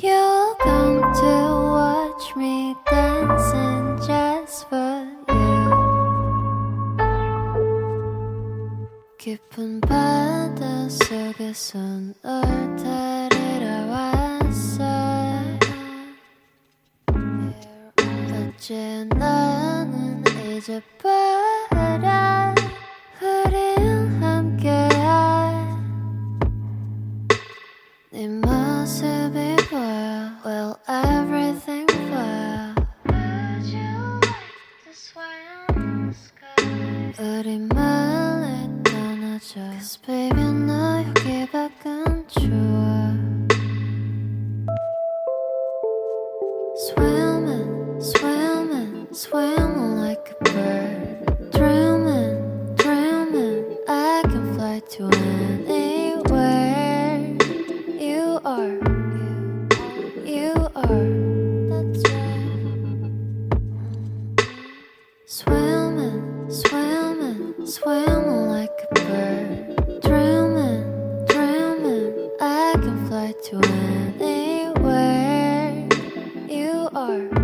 You'll come to watch me dancing just for you. 깊은 바다 속에서 널 데리러 왔어. 어제 나는 잊어버려. 우린 함께야. 네 모습이 보여. Well, everything 보여. Would you like to swim in the sky? 우리 멀리 떠나자. Cause baby 너 여기 밖은 좋아. Swimming, swimming, swimming like a bird. Dreaming, dreaming, I can fly to anywhere. You are, you are, that's right. Swimming, swimming, swimming like a bird. Dreaming, dreaming, I can fly to anywhere. You are.